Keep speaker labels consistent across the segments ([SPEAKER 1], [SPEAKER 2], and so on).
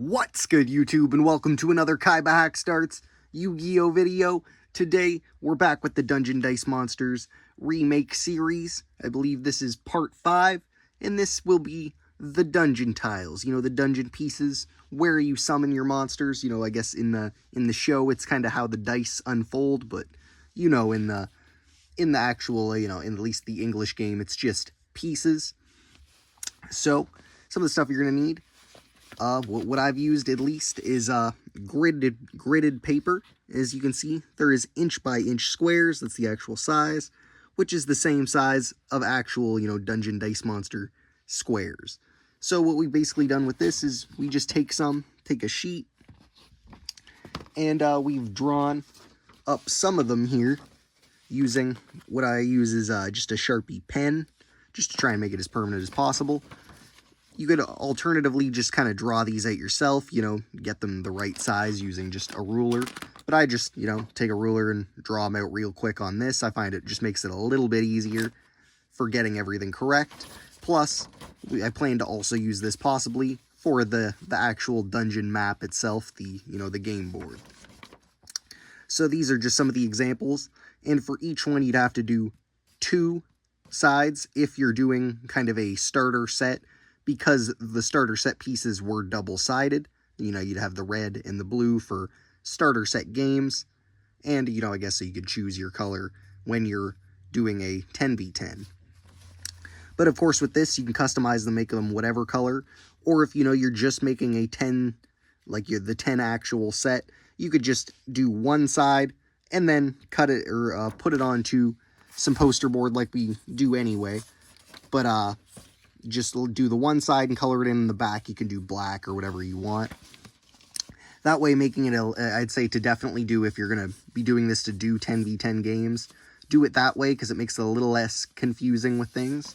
[SPEAKER 1] What's good, YouTube, and welcome to another KaibaHacksDartz Yu-Gi-Oh video. Today, we're back with the Dungeon Dice Monsters remake series. I believe this is part 5, and this will be the Dungeon Tiles. You know, the dungeon pieces where you summon your monsters. You know, I guess in the show, it's kind of how the dice unfold, but, you know, in the actual, you know, in at least the English game, it's just pieces. So, some of the stuff you're going to need. What I've used at least is gridded paper. As you can see, there is inch-by-inch squares. That's the actual size, which is the same size of actual, you know, Dungeon Dice Monster squares. So what we've basically done with this is we just take a sheet, and we've drawn up some of them here using what I use is just a Sharpie pen, just to try and make it as permanent as possible. You could alternatively just kind of draw these out yourself, you know, get them the right size using just a ruler. But I just, you know, take a ruler and draw them out real quick on this. I find it just makes it a little bit easier for getting everything correct. Plus, I plan to also use this possibly for the actual dungeon map itself, the game board. So these are just some of the examples. And for each one, you'd have to do 2 sides if you're doing kind of a starter set. Because the starter set pieces were double-sided, you know, you'd have the red and the blue for starter set games, and, you know, I guess so you could choose your color when you're doing a 10v10. But, of course, with this, you can customize them, make them whatever color, or if, you know, you're just making a 10, like the 10 actual set, you could just do one side, and then cut it, or put it onto some poster board like we do anyway, but, just do the one side and color it in the back. You can do black or whatever you want. That way, making it, I'd say to definitely do, if you're going to be doing this to do 10v10 games, do it that way because it makes it a little less confusing with things.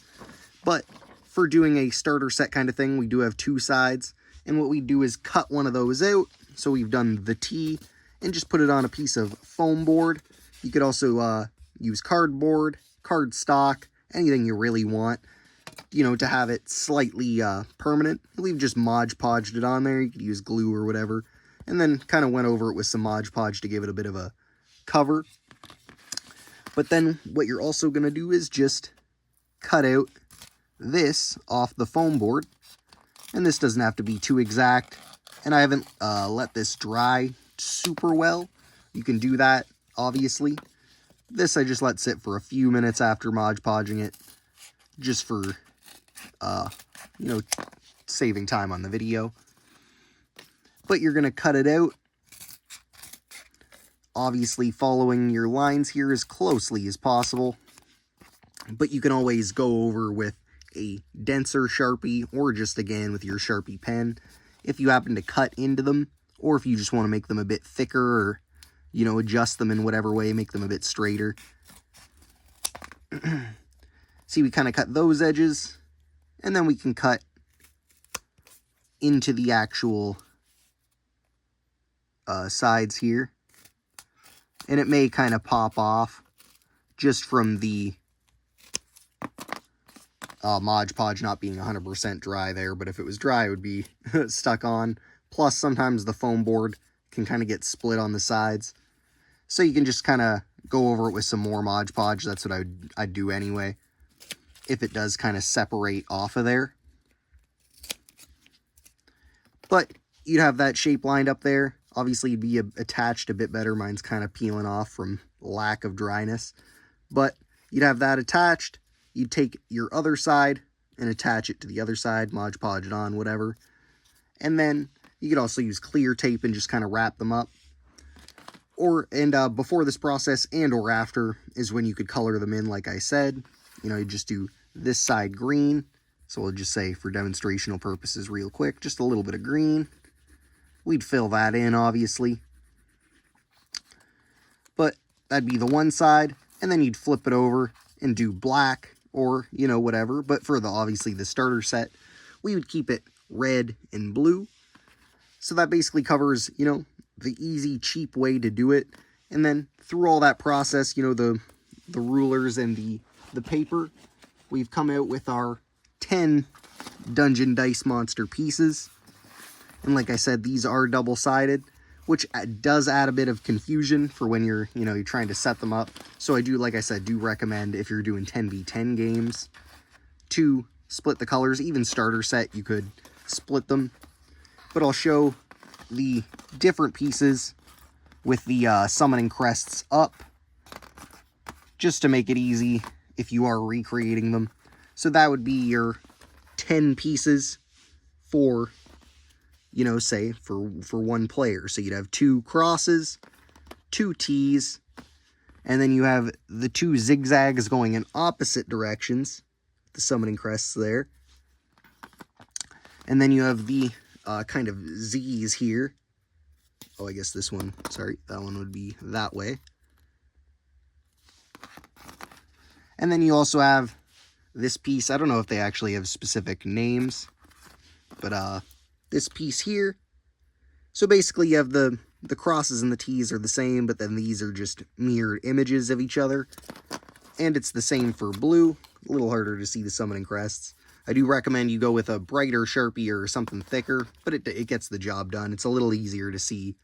[SPEAKER 1] But for doing a starter set kind of thing, we do have 2 sides. And what we do is cut one of those out. So we've done the T and just put it on a piece of foam board. You could also use cardboard, cardstock, anything you really want, you know, to have it slightly permanent. We've just Mod Podged it on there. You could use glue or whatever. And then kind of went over it with some Mod Podge to give it a bit of a cover. But then what you're also going to do is just cut out this off the foam board. And this doesn't have to be too exact. And I haven't let this dry super well. You can do that, obviously. This I just let sit for a few minutes after Mod Podging it, just for, you know, saving time on the video. But you're going to cut it out, obviously following your lines here as closely as possible. But you can always go over with a denser Sharpie, or just again with your Sharpie pen, if you happen to cut into them, or if you just want to make them a bit thicker, or, you know, adjust them in whatever way, make them a bit straighter. See, we kind of cut those edges, and then we can cut into the actual sides here. And it may kind of pop off just from the Mod Podge not being 100% dry there, but if it was dry, it would be stuck on. Plus, sometimes the foam board can kind of get split on the sides. So you can just kind of go over it with some more Mod Podge. That's what I'd do anyway, if it does kind of separate off of there. But you'd have that shape lined up there. Obviously, it'd be attached a bit better. Mine's kind of peeling off from lack of dryness. But you'd have that attached. You'd take your other side and attach it to the other side, Mod Podge it on, whatever. And then you could also use clear tape and just kind of wrap them up. And before this process and or after is when you could color them in, like I said. You know, you just do this side green. So we'll just say for demonstrational purposes real quick, just a little bit of green. We'd fill that in, obviously. But that'd be the one side. And then you'd flip it over and do black or, you know, whatever. But for obviously the starter set, we would keep it red and blue. So that basically covers, you know, the easy, cheap way to do it. And then through all that process, you know, the rulers and the paper, we've come out with our 10 Dungeon Dice Monster pieces. And like I said, these are double-sided, which does add a bit of confusion for when you're trying to set them up. So I do, like I said, do recommend if you're doing 10v10 games to split the colors. Even starter set, you could split them. But I'll show the different pieces with the summoning crests up, just to make it easy if you are recreating them. So that would be your 10 pieces for, say, for one player. So you'd have 2 crosses, 2 T's, and then you have the 2 zigzags going in opposite directions, the summoning crests there. And then you have the kind of Z's here. Oh, I guess this one, sorry, that one would be that way. And then you also have this piece. I don't know if they actually have specific names, but this piece here. So basically you have the crosses and the T's are the same, but then these are just mirrored images of each other. And it's the same for blue. A little harder to see the summoning crests. I do recommend you go with a brighter Sharpie or something thicker, but it gets the job done. It's a little easier to see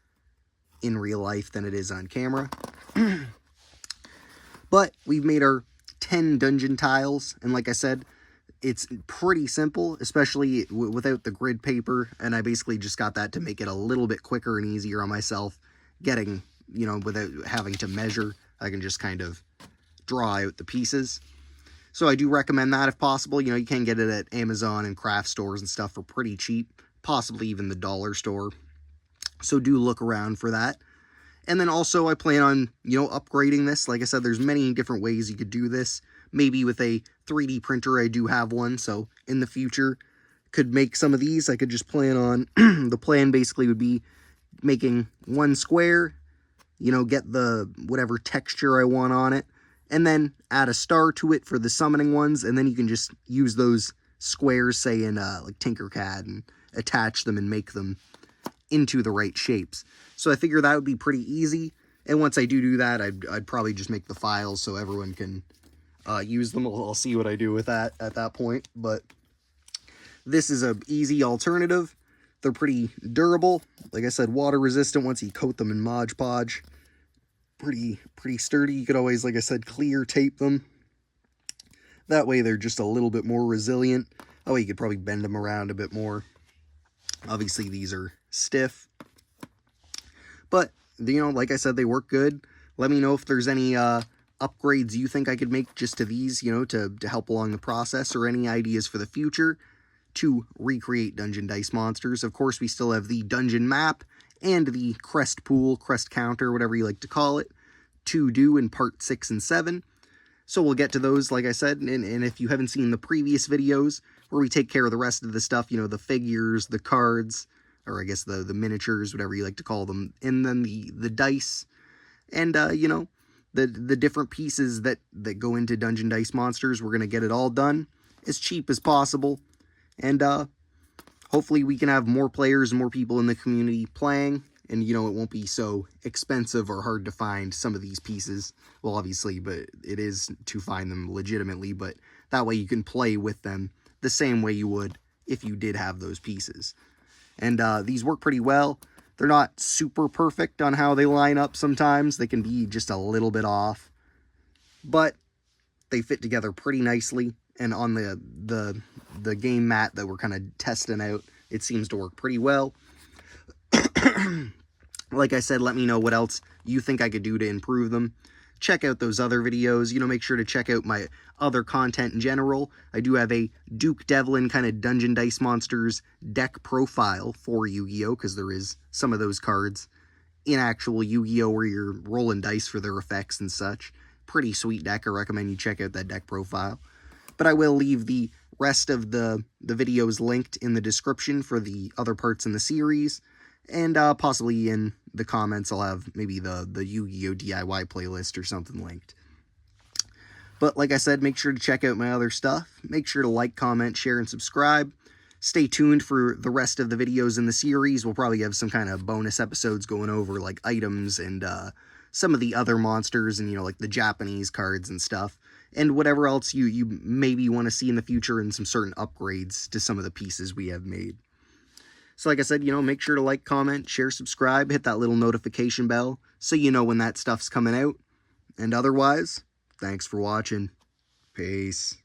[SPEAKER 1] in real life than it is on camera. But we've made our 10 dungeon tiles, and like I said, it's pretty simple, especially without the grid paper, and I basically just got that to make it a little bit quicker and easier on myself, getting, without having to measure. I can just kind of draw out the pieces. So I do recommend that if possible. You can get it at Amazon and craft stores and stuff for pretty cheap, possibly even the dollar store. So do look around for that. And then also I plan on, upgrading this. Like I said, there's many different ways you could do this. Maybe with a 3D printer, I do have one. So in the future, could make some of these. I could just plan on, the plan basically would be making one square, get the whatever texture I want on it, and then add a star to it for the summoning ones. And then you can just use those squares, say in like Tinkercad, and attach them and make them into the right shapes. So I figure that would be pretty easy. And once I do that, I'd probably just make the files so everyone can use them. I'll see what I do with that at that point. But this is a easy alternative. They're pretty durable. Like I said, water resistant once you coat them in Mod Podge. Pretty sturdy. You could always, like I said, clear tape them. That way they're just a little bit more resilient. Oh, you could probably bend them around a bit more. Obviously these are stiff, but like I said, they work good. Let me know if there's any upgrades you think I could make just to these, to help along the process, or any ideas for the future to recreate Dungeon Dice Monsters. Of course, we still have the dungeon map and the crest pool, crest counter, whatever you like to call it, to do in part 6 and 7. So we'll get to those, like I said, and if you haven't seen the previous videos where we take care of the rest of the stuff, the figures, the cards, or I guess the miniatures, whatever you like to call them, and then the dice, and, the different pieces that go into Dungeon Dice Monsters, we're going to get it all done as cheap as possible, and hopefully we can have more players and more people in the community playing, and, it won't be so expensive or hard to find some of these pieces. Well, obviously, but it is to find them legitimately, but that way you can play with them the same way you would if you did have those pieces. And these work pretty well. They're not super perfect on how they line up sometimes. They can be just a little bit off, but they fit together pretty nicely. And on the game mat that we're kind of testing out, it seems to work pretty well. Like I said, let me know what else you think I could do to improve them. Check out those other videos. Make sure to check out my other content in general. I do have a Duke Devlin kind of Dungeon Dice Monsters deck profile for Yu-Gi-Oh! Because there is some of those cards in actual Yu-Gi-Oh! Where you're rolling dice for their effects and such. Pretty sweet deck. I recommend you check out that deck profile. But I will leave the rest of the videos linked in the description for the other parts in the series. And possibly in the comments I'll have maybe the Yu-Gi-Oh! DIY playlist or something linked. But like I said, make sure to check out my other stuff. Make sure to like, comment, share, and subscribe. Stay tuned for the rest of the videos in the series. We'll probably have some kind of bonus episodes going over like items and some of the other monsters and, like the Japanese cards and stuff. And whatever else you maybe want to see in the future, and some certain upgrades to some of the pieces we have made. So like I said, make sure to like, comment, share, subscribe, hit that little notification bell so you know when that stuff's coming out. And otherwise, thanks for watching. Peace.